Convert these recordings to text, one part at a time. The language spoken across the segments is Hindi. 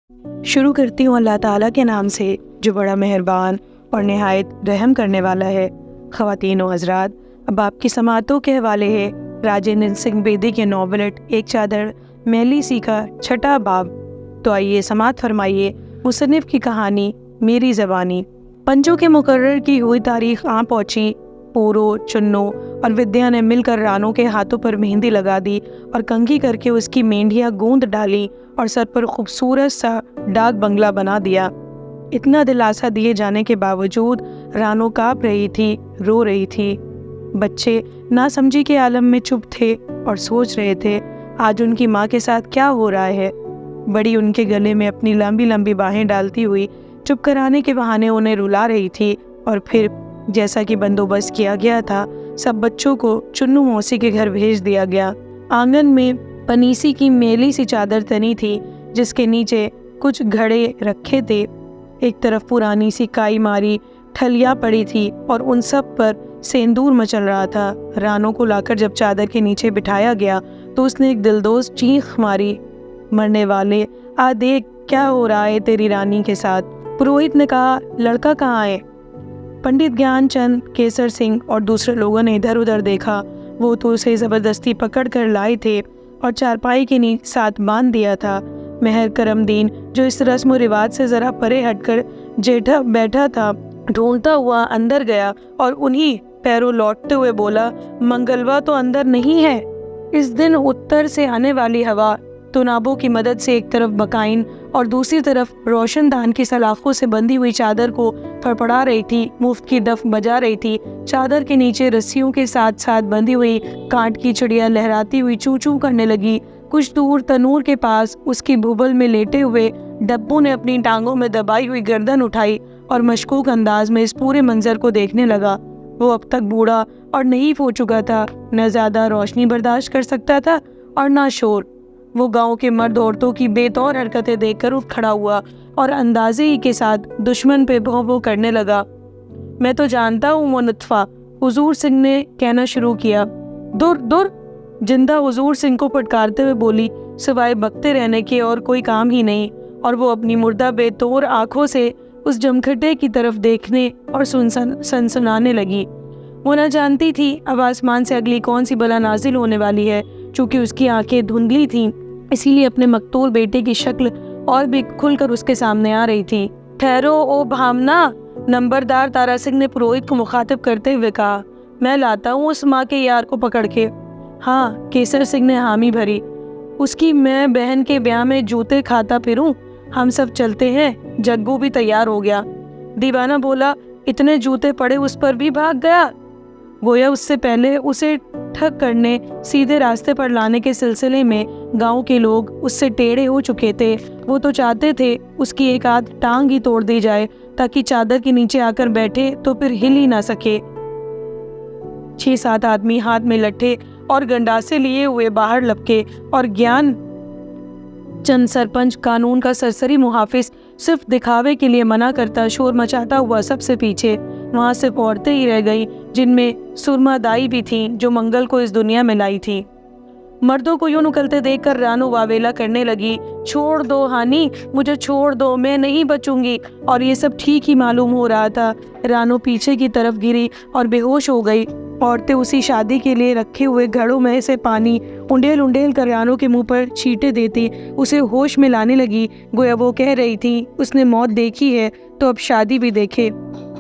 शुरू करती हूँ अल्लाह ताला के नाम से जो बड़ा मेहरबान और नहायत रहम करने वाला है। ख़वातीन व हज़रात, अब आपकी समातों के हवाले है राजेंद्र सिंह बेदी के नॉवलेट एक चादर मैली सी का छठा बाब। तो आइए समात फरमाइए मुसन्निफ़ की कहानी मेरी ज़बानी। पंजों के मुकर्रर की हुई तारीख आ पहुँची। पूरो, चुन्नो और विद्या ने मिलकर रानों के हाथों पर मेहंदी लगा दी और कंघी करके उसकी मेंढियाँ गूंद डाली और सर पर खूबसूरत सा डाक बंगला बना दिया। इतना दिलासा दिए जाने के बावजूद रानो काँप रही थी, रो रही थी। बच्चे नासमझी के आलम में चुप थे और सोच रहे थे आज उनकी माँ के साथ क्या हो रहा है। बड़ी उनके गले में अपनी लंबी लंबी बाहें डालती हुई चुप कराने के बहाने उन्हें रुला रही थी। और फिर जैसा कि बंदोबस्त किया गया था, सब बच्चों को चुन्नू मौसी के घर भेज दिया गया। आंगन में पनीसी की मेली सी चादर तनी थी जिसके नीचे कुछ घड़े रखे थे। एक तरफ पुरानी सी काई मारी ठलियाँ पड़ी थी और उन सब पर सेंदूर मचल रहा था। रानो को लाकर जब चादर के नीचे बिठाया गया तो उसने एक दिलदोज चीख मारी, मरने वाले आ देख क्या हो रहा है तेरी रानी के साथ। पुरोहित ने कहा, लड़का कहाँ है? पंडित ज्ञानचंद, केसर सिंह और दूसरे लोगों ने इधर उधर देखा। वो तो उसे ज़बरदस्ती पकड़ कर लाए थे और चारपाई के साथ बांध दिया था। मेहर करमदीन, जो इस रस्म रिवाज से ज़रा परे हटकर जेठा बैठा था, ढूंढता हुआ अंदर गया और उन्हीं पैरों लौटते हुए बोला, मंगलवा तो अंदर नहीं है। इस दिन उत्तर से आने वाली हवा तुनाबों की मदद से एक तरफ बकाइन और दूसरी तरफ रोशनदान की सलाखों से बंधी हुई चादर को फड़फड़ा रही थी, मुफ्त की डफ बजा रही थी। चादर के नीचे रस्सियों के साथ साथ बंधी हुई कांट की चिड़िया लहराती हुई चू चू करने लगी। कुछ दूर तनूर के पास उसकी भूबल में लेटे हुए डब्बू ने अपनी टांगों में दबाई हुई गर्दन उठाई और मशकूक अंदाज में इस पूरे मंजर को देखने लगा। वो अब तक बूढ़ा और नहीफ हो चुका था, न ज्यादा रोशनी बर्दाश्त कर सकता था और न शोर। वो गांव के मर्द औरतों की बेतौर हरकतें देखकर उठ खड़ा हुआ और अंदाजे ही के साथ दुश्मन पे भौं भौं करने लगा। मैं तो जानता हूँ वो नुत्फा, हुजूर सिंह ने कहना शुरू किया। दूर दूर, जिंदा हुजूर सिंह को फटकारते हुए बोली, सिवाय बकते रहने के और कोई काम ही नहीं। और वो अपनी मुर्दा बेतौर आंखों से उस जमखटे की तरफ देखने और सनसनाने लगी। वो न जानती थी अब आसमान से अगली कौन सी बला नाजिल होने वाली है। चूंकि उसकी आंखें धुंधली थीं, इसीलिए अपने मकतूल बेटे की शक्ल और भी खुलकर उसके सामने आ रही थी। ठहरो ओ भामना, नंबरदार तारा सिंह ने पुरोहित को मुखातिब करते हुए कहा। मैं लाता हूँ उस माँ के यार को पकड़ के। हाँ, केसर सिंह ने हामी भरी। उसकी मैं बहन के ब्याह में जूते खाता फिरूं? हम सब चलते हैं। जग्गू भी तैयार हो गया। दीवाना बोला, इतने जूते पड़े उस पर भी भाग गया? गोया उससे पहले उसे ठग करने सीधे रास्ते पर लाने के सिलसिले में गांव के लोग उससे टेढ़े हो चुके थे। वो तो चाहते थे उसकी एक आध टांग ही तोड़ दी जाए ताकि चादर के नीचे आकर बैठे तो फिर हिल ही ना सके। 6-7 आदमी हाथ में लट्ठे और गंडासे लिए हुए बाहर लपके और ज्ञान चंद सरपंच, कानून का सरसरी मुहाफिज, सिर्फ दिखावे के लिए मना करता शोर मचाता हुआ सबसे पीछे। वहाँ सिर्फ औरतें ही रह गई जिनमें सुरमादाई भी थीं जो मंगल को इस दुनिया में लाई थी। मर्दों को यूं निकलते देखकर रानो वावेला करने लगी, छोड़ दो हानी, मुझे छोड़ दो, मैं नहीं बचूंगी। और ये सब ठीक ही मालूम हो रहा था। रानो पीछे की तरफ गिरी और बेहोश हो गई। औरतें उसी शादी के लिए रखे हुए घड़ों में से पानी उंडेल उंडेल कर रानो के मुंह पर छींटे देती उसे होश में लाने लगी। गोया वो कह रही थी, उसने मौत देखी है तो अब शादी भी देखे।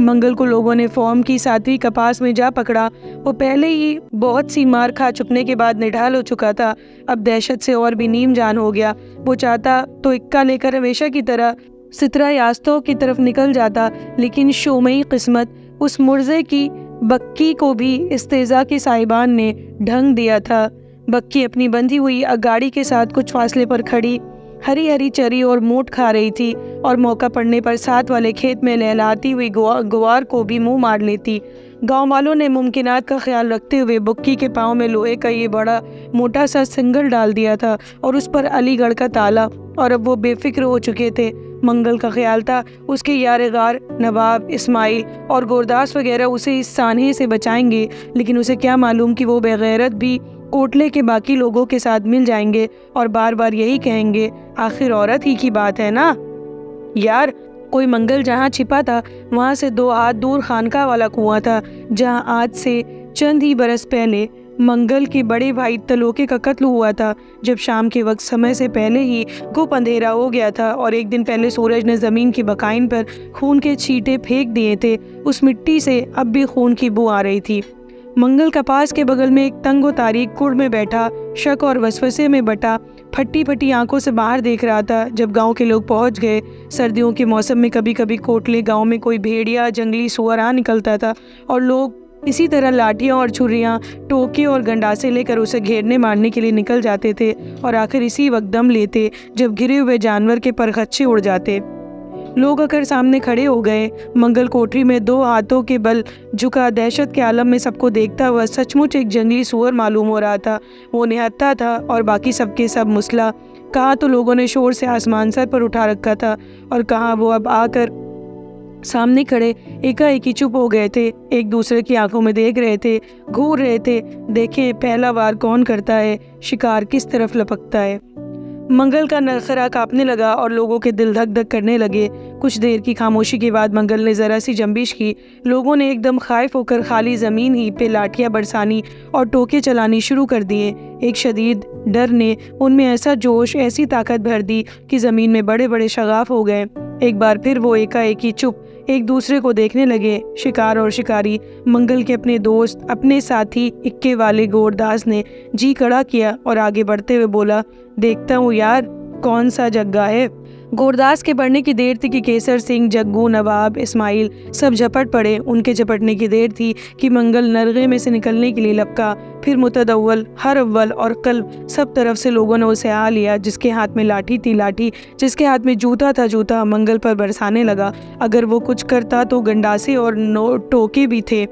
मंगल को लोगों ने फॉर्म की 7वीं कपास में जा पकड़ा। वो पहले ही बहुत सी मार खा चुकने के बाद निढाल हो चुका था। अब दहशत से और भी नीम जान हो गया। वो चाहता तो इक्का लेकर हमेशा की तरह सितरा यास्तों की तरफ निकल जाता, लेकिन शोमई किस्मत उस मुर्जे की बक्की को भी इस्तेजा के साहिबान ने ढंग दिया था। बक्की अपनी बंधी हुई गाड़ी के साथ कुछ फासले पर खड़ी हरी हरी चरी और मोट खा रही थी और मौका पड़ने पर साथ वाले खेत में लहलाती हुई गुवार को भी मुंह मार लेती। गांव वालों ने मुमकिनात का ख्याल रखते हुए बुक्की के पाँव में लोहे का ये बड़ा मोटा सा सिंगल डाल दिया था और उस पर अलीगढ़ का ताला। और अब वो बेफिक्र हो चुके थे। मंगल का ख्याल था उसके यारेगार नवाब, इस्माइल और गोरदास वगैरह उसे इस सानहे से बचाएंगे, लेकिन उसे क्या मालूम कि वो बेगैरत भी कोटले के बाकी लोगों के साथ मिल जाएंगे और बार बार यही कहेंगे, आखिर औरत ही की बात है ना। यार, कोई मंगल जहाँ छिपा था वहाँ से 2 हाथ दूर खानका वाला कुआं था, जहाँ आज से चंद ही बरस पहले मंगल के बड़े भाई तलोके का कत्ल हुआ था। जब शाम के वक्त समय से पहले ही घुप अंधेरा हो गया था और एक दिन पहले सूरज ने ज़मीन की बकाइन पर खून के छींटे फेंक दिए थे, उस मिट्टी से अब भी खून की बू आ रही थी। मंगल कपास के बगल में एक तंग व तारीक कुड़ में बैठा, शक और वसवसे में बटा, फटी फटी आंखों से बाहर देख रहा था। जब गांव के लोग पहुंच गए, सर्दियों के मौसम में कभी कभी कोटले गांव में कोई भेड़िया जंगली सुअर आ निकलता था और लोग इसी तरह लाठियां और छुरियां, टोके और गंडासे लेकर उसे घेरने मारने के लिए निकल जाते थे और आखिर इसी वक्त दम लेते जब घिरे हुए जानवर के परखच्चे उड़ जाते। लोग आकर सामने खड़े हो गए। मंगल कोठरी में 2 हाथों के बल झुका दहशत के आलम में सबको देखता हुआ सचमुच एक जंगली सुअर मालूम हो रहा था। वो निहत्था था और बाकी सबके सब मुसला। कहाँ तो लोगों ने शोर से आसमान सर पर उठा रखा था और कहाँ वो अब आकर सामने खड़े एकाएकी चुप हो गए थे, एक दूसरे की आंखों में देख रहे थे, घूर रहे थे, देखें पहला वार कौन करता है, शिकार किस तरफ लपकता है। मंगल का नखरा कांपने लगा और लोगों के दिल धक धक करने लगे। कुछ देर की खामोशी के बाद मंगल ने जरा सी जंबिश की। लोगों ने एकदम खाइफ होकर खाली जमीन ही पे लाठियां बरसानी और टोके चलानी शुरू कर दिए। एक शदीद डर ने उनमें ऐसा जोश, ऐसी ताकत भर दी कि जमीन में बड़े बड़े शगाफ हो गए। एक बार फिर वो एकाएकी चुप एक दूसरे को देखने लगे। शिकार और शिकारी, मंगल के अपने दोस्त, अपने साथी इक्के वाले गोरदास ने जी कड़ा किया और आगे बढ़ते हुए बोला, देखता हूँ यार कौन सा जग्गा है। गोरदास के बढ़ने की देर थी कि केसर सिंह, जग्गू, नवाब, इस्माइल सब झपट पड़े। उनके झपटने की देर थी कि मंगल नरगे में से निकलने के लिए लपका। फिर मुतदव्वल, हर अव्वल और कल्ब सब तरफ से लोगों ने उसे आ लिया। जिसके हाथ में लाठी थी लाठी, जिसके हाथ में जूता था जूता, मंगल पर बरसाने लगा। अगर वो कुछ करता तो गंडासे और टोके भी थे।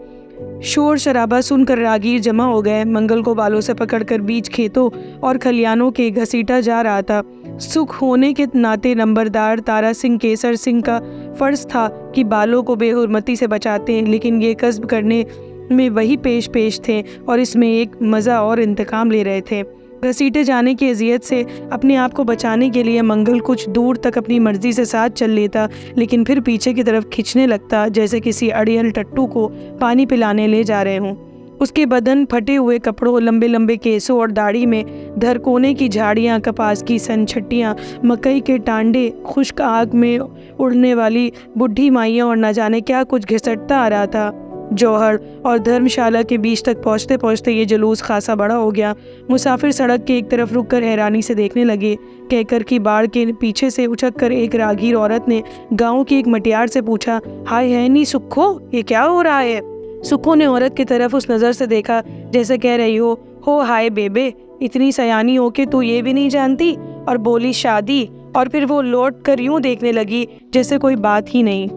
शोर शराबा सुनकर रागीर जमा हो गए। मंगल को बालों से पकड़कर बीच खेतों और खलियानों के घसीटा जा रहा था। सुख होने के नाते नंबरदार तारा सिंह केसर सिंह का फर्ज था कि बालों को बेहुरमती से बचाते, लेकिन ये कस्ब करने में वही पेश पेश थे और इसमें एक मज़ा और इंतकाम ले रहे थे। घसीटे जाने की अजियत से अपने आप को बचाने के लिए मंगल कुछ दूर तक अपनी मर्जी से साथ चल लेता, लेकिन फिर पीछे की तरफ खींचने लगता जैसे किसी अड़ियल टट्टू को पानी पिलाने ले जा रहे हों। उसके बदन, फटे हुए कपड़ों, लंबे लंबे केसों और दाढ़ी में धरकोने की झाड़ियाँ, कपास की सनछट्टियाँ, मकई के टांडे, खुश्क आग में उड़ने वाली बुढ़ी माइयाँ और न जाने क्या कुछ घिसटता आ रहा था। जौहर और धर्मशाला के बीच तक पहुँचते पहुँचते ये जुलूस खासा बड़ा हो गया। मुसाफिर सड़क के एक तरफ रुककर हैरानी से देखने लगे। कहकर की बाढ़ के पीछे से उछक एक रागीर औरत ने गाँव की एक मटियार से पूछा, हाय है नी सुक्खो, ये क्या हो रहा है। सुक्खो ने औरत की तरफ उस नज़र से देखा जैसे कह रही हो हाय बेबे, इतनी सयानी हो के तू ये भी नहीं जानती। और बोली शादी, और फिर वो लौट कर यूं देखने लगी जैसे कोई बात ही नहीं।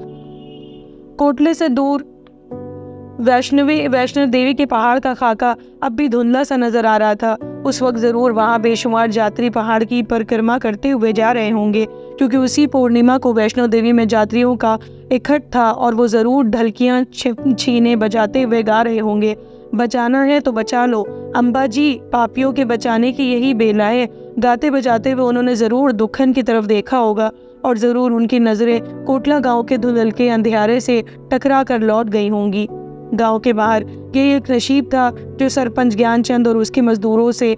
कोटले से दूर वैष्णो देवी के पहाड़ का खाका अब भी धुंधला सा नजर आ रहा था। उस वक्त जरूर वहाँ बेशुमार यात्री पहाड़ की परिक्रमा करते हुए जा रहे होंगे, क्योंकि उसी पूर्णिमा को वैष्णो देवी में यात्रियों का इकट्ठ था और वो जरूर ढलकियाँ छीने बजाते हुए गा रहे होंगे, बचाना है तो बचा लो अम्बा जी, पापियों के बचाने की यही बेला है। गाते बजाते हुए उन्होंने ज़रूर दुखन की तरफ देखा होगा और ज़रूर उनकी नज़रें कोटला गांव के धुंधलके अंधेरे से टकरा कर लौट गई होंगी। गांव के बाहर ये एक नशीब था जो सरपंच ज्ञानचंद और उसके मजदूरों से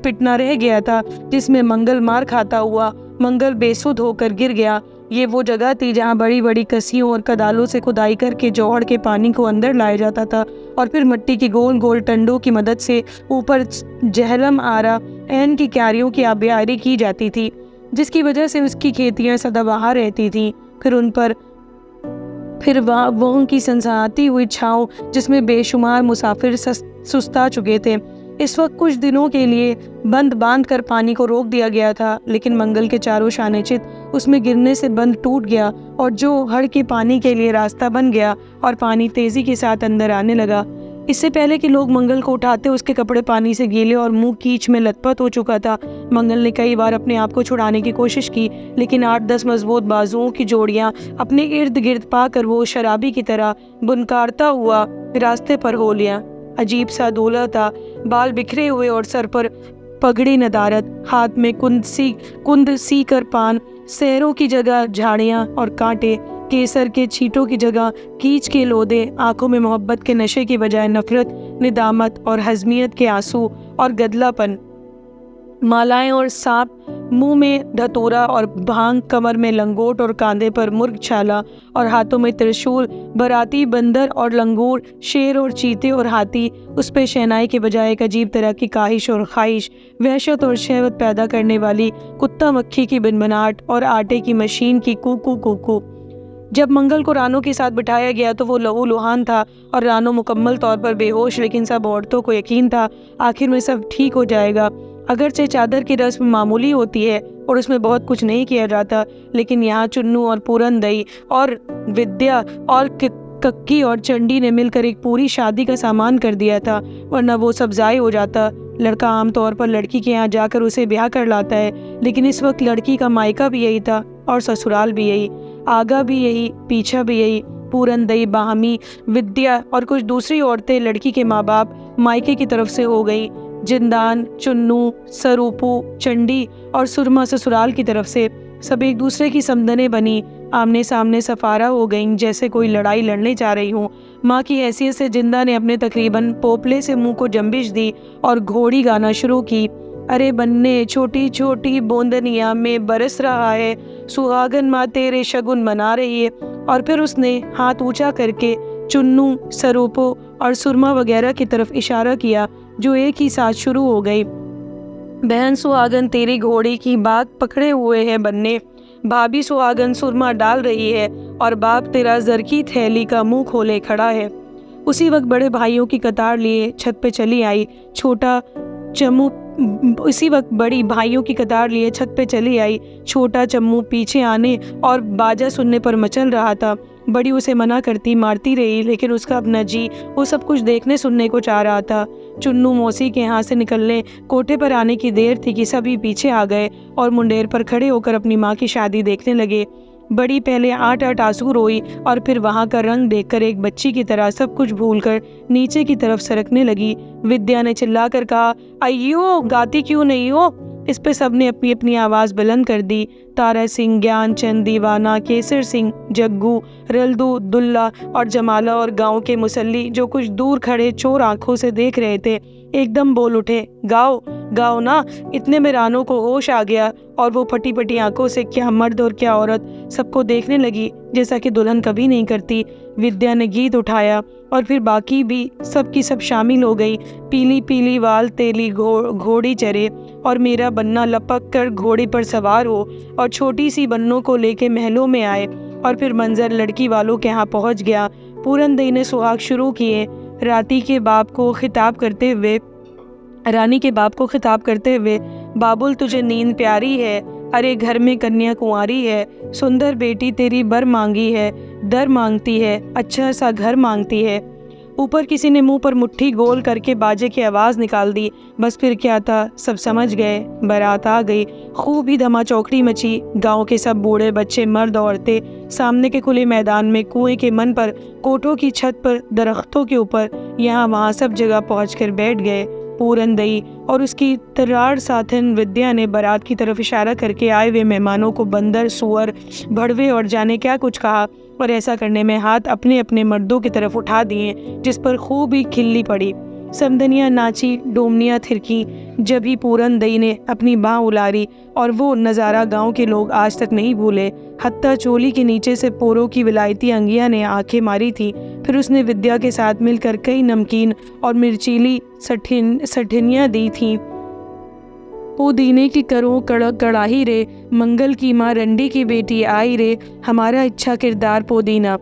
पिटना रह गया था, जिसमें मंगल मार खाता हुआ, मंगल बेसुध होकर गिर गया। ये वो जगह थी जहाँ बड़ी बड़ी कसियों और कदालों से खुदाई करके जौहड़ के पानी को अंदर लाया जाता था और फिर मिट्टी की गोल गोल टंडों की मदद से ऊपर जहलम आरा ऐन की क्यारियों की आबियारी की जाती थी, जिसकी वजह से उसकी खेतियाँ सदाबहार रहती थीं। फिर वहाँ की सनसनाती हुई छाँव जिसमें बेशुमार मुसाफिर सुस्ता चुके थे। इस वक्त कुछ दिनों के लिए बंद बांध कर पानी को रोक दिया गया था, लेकिन मंगल के चारों शाने चित उसमें गिरने से बंद टूट गया और जो हड़ के पानी के लिए रास्ता बन गया और पानी तेजी के साथ अंदर आने लगा। इससे पहले कि लोग मंगल को उठाते उसके कपड़े पानी से गीले और मुंह कीच में लथपथ हो चुका था। मंगल ने कई बार अपने आप को छुड़ाने की कोशिश की, लेकिन 8-10 मजबूत बाजुओं की जोड़ियां अपने इर्द गिर्द पाकर वो शराबी की तरह बुनकारता हुआ रास्ते पर हो लिया। अजीब सा दूल्हा था, बाल बिखरे हुए और सर पर पगड़ी नदारत, हाथ में कुंद सी कर पान, सहरों की जगह झाड़ियाँ और कांटे, केसर के छींटों की जगह कीच के लोदे, आंखों में मोहब्बत के नशे की बजाय नफरत, निदामत और हजमियत के आंसू और गदलापन, मालाएं और सांप, मुंह में धतूरा और भांग, कमर में लंगोट और कांधे पर मुर्ग छाला और हाथों में त्रिशूल, बराती बंदर और लंगूर, शेर और चीते और हाथी, उस पे शहनाई के बजाय एक अजीब तरह की काहिश और ख्वाहिश, वहशत और शहवत पैदा करने वाली कुत्ता मक्खी की बिनबनाहट और आटे की मशीन की कूकू कूकू। जब मंगल को रानो के साथ बिठाया गया तो वो लहू लुहान था और रानो मुकम्मल तौर पर बेहोश, लेकिन सब औरतों को यकीन था आखिर में सब ठीक हो जाएगा। अगरचे चादर की रस्म मामूली होती है और उसमें बहुत कुछ नहीं किया जाता, लेकिन यहाँ चुन्नू और पूरन दई और विद्या और कक्की और चंडी ने मिलकर एक पूरी शादी का सामान कर दिया था, वरना वो सब ज़ाय हो जाता। लड़का आमतौर पर लड़की के यहाँ जाकर उसे ब्याह कर लाता है, लेकिन इस वक्त लड़की का मायका भी यही था और ससुराल भी यही, आगा भी यही, पीछा भी यही। पूरन दई, बाहमी, विद्या और कुछ दूसरी औरतें लड़की के माँ बाप मायके की तरफ से हो गई। जिंदान, चुन्नू, सरूपू, चंडी और सुरमा ससुराल की तरफ से। सब एक दूसरे की समदने बनी, आमने सामने सफारा हो गईं, जैसे कोई लड़ाई लड़ने जा रही हूँ। माँ की हैसियत से जिंदा ने अपने तकरीबन पोपले से मुंह को जंबिश दी और घोड़ी गाना शुरू की। अरे बन्ने छोटी छोटी बूंदनिया में बरस रहा है, सुहागन माँ तेरे शगुन मना रही है। और फिर उसने हाथ ऊंचा करके चुन्नू, सरूपो और सुरमा वगैरह की तरफ इशारा किया, जो एक ही साथ शुरू हो गई। बहन सुहागन तेरी घोड़ी की बात पकड़े हुए है बन्ने, भाभी सुहागन सुरमा डाल रही है और बाप तेरा जरकी थैली का मुंह खोले खड़ा है। उसी वक्त बड़े भाइयों की कतार लिए छत पे चली आई छोटा चम्मू छोटा चम्मू पीछे आने और बाजा सुनने पर मचल रहा था। बड़ी उसे मना करती मारती रही, लेकिन उसका अपना जी वो सब कुछ देखने सुनने को चाह रहा था। चुन्नू मौसी के यहाँ से निकलने कोठे पर आने की देर थी कि सभी पीछे आ गए और मुंडेर पर खड़े होकर अपनी माँ की शादी देखने लगे। बड़ी पहले 8-8 आंसू रोई और फिर वहाँ का रंग देखकर एक बच्ची की तरह सब कुछ भूलकर नीचे की तरफ सरकने लगी। विद्या ने चिल्लाकर कहा, अయ్यो गाती क्यों नहीं हो? इस पे सबने अपनी अपनी आवाज़ बुलंद कर दी। तारा सिंह, ज्ञानचंद, दीवाना, केसर सिंह, जग्गू, रल्दू, दुल्ला और जमाला और गांव के मुसल्ली, जो कुछ दूर खड़े चोर आंखों से देख रहे थे, एकदम बोल उठे, गाओ गाओ ना। इतने में रानो को होश आ गया और वो फटी फटी आंखों से क्या मर्द और क्या औरत सबको देखने लगी, जैसा कि दुल्हन कभी नहीं करती। विद्या ने गीत उठाया और फिर बाकी भी सब की सब शामिल हो गई। पीली पीली वाल तेली घोड़ी चरे और मेरा बन्ना लपक कर घोड़ी पर सवार हो और छोटी सी बन्नों को लेके महलों में आए। और फिर मंजर लड़की वालों के यहाँ पहुँच गया। पूरन दई ने सुहाग शुरू किए। रानी के बाप को खिताब करते हुए, बाबुल तुझे नींद प्यारी है, अरे घर में कन्या कुंवारी है, सुंदर बेटी तेरी बर मांगी है, दर मांगती है, अच्छा सा घर मांगती है। ऊपर किसी ने मुंह पर मुट्ठी गोल करके बाजे की आवाज़ निकाल दी। बस फिर क्या था, सब समझ गए। बारात आ गई, खूब ही धमा चौकड़ी मची। गांव के सब बूढ़े बच्चे, मर्द औरतें सामने के खुले मैदान में, कुएं के मन पर, कोठों की छत पर, दरख्तों के ऊपर, यहाँ वहाँ सब जगह पहुँचकर बैठ गए। पूरन दई और उसकी तरार साथन विद्या ने बारात की तरफ इशारा करके आए हुए मेहमानों को बंदर, सुअर, भड़वे और जाने क्या कुछ कहा, और ऐसा करने में हाथ अपने अपने मर्दों की तरफ उठा दिए, जिस पर खूब ही खिल्ली पड़ी। समदनियाँ नाची, डोमनियाँ थिरकी। जब ही पूरन दई ने अपनी बाँह उलारी और वो नज़ारा गांव के लोग आज तक नहीं भूले। हत्ता चोली के नीचे से पोरों की विलायती अंगिया ने आंखें मारी थी। फिर उसने विद्या के साथ मिलकर कई नमकीन और मिर्चीली सठिनियाँ दी थीं। पुदीने की करो कड़क कड़ाही रे, मंगल की माँ रंडी की बेटी आई रे, हमारा अच्छा किरदार पुदीना।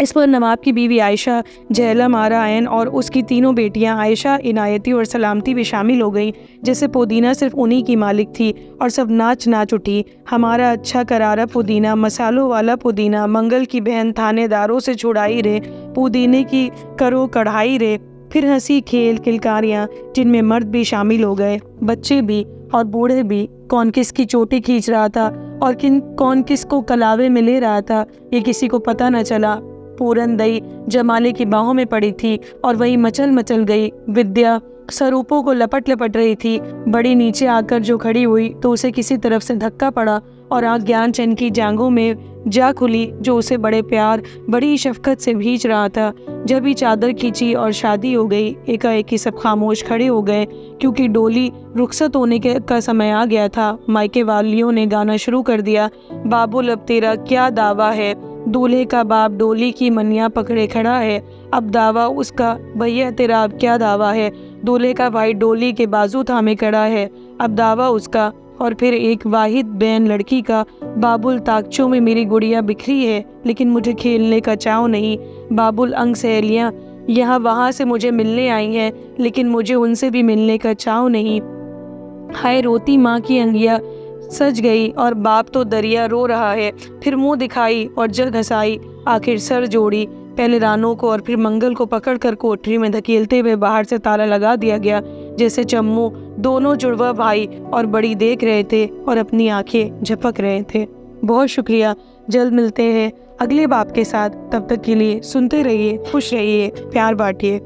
इस पर नवाब की बीवी आयशा, जहला मारा ऐन और उसकी तीनों बेटियां आयशा, इनायती और सलामती भी शामिल हो गईं। जैसे पुदीना सिर्फ उन्हीं की मालिक थी और सब नाच नाच उठी। हमारा अच्छा करारा पुदीना, मसालों वाला पुदीना, मंगल की बहन थानेदारों से छुड़ाई रे, पुदीने की करो कढ़ाई रे। फिर हंसी खेल किलकारियाँ, जिनमें मर्द भी शामिल हो गए, बच्चे भी और बूढ़े भी। कौन किसकी चोटी खींच रहा था और कौन किसको कलावे में ले रहा था, ये किसी को पता न चला। पूरन दई जमाले की बाहों में पड़ी थी और वही मचल मचल गई। विद्या स्वरूपों को लपट लपट रही थी। बड़ी नीचे आकर जो खड़ी हुई तो उसे किसी तरफ से धक्का पड़ा और आँख ज्ञानचंद की जांघों में जा खुली, जो उसे बड़े प्यार, बड़ी शफकत से भींच रहा था। जब ही चादर खींची और शादी हो गई, एकाएक ही सब खामोश खड़े हो गए, क्योंकि डोली रुखसत होने का समय आ गया था। मायके वालियों ने गाना शुरू कर दिया। बाबुल अब तेरा क्या दावा है, दूल्हे का बाप डोली की मनिया पकड़े खड़ा है। अब दावा उसका, भैया तेरा अब क्या दावा है, दूल्हे का भाई डोली के बाजू थामे खड़ा है। अब दावा उसका। और फिर एक वाहिद बैन लड़की का, बाबुल ताकचों में मेरी गुड़िया बिखरी है, लेकिन मुझे खेलने का चाव नहीं। बाबुल अंग सहेलियाँ यहाँ वहाँ से मुझे मिलने आई हैं, लेकिन मुझे उनसे भी मिलने का चाव नहीं। हाय रोती माँ की अंगिया सज गई और बाप तो दरिया रो रहा है। फिर मुंह दिखाई और जल घसाई, आखिर सर जोड़ी। पहले रानों को और फिर मंगल को पकड़कर कोठरी में धकेलते हुए बाहर से ताला लगा दिया गया। जैसे चम्मू दोनों जुड़वा भाई और बड़ी देख रहे थे और अपनी आंखें झपक रहे थे। बहुत शुक्रिया। जल्द मिलते हैं अगले बाप के साथ। तब तक के लिए सुनते रहिए, खुश रहिए, प्यार बांटिए।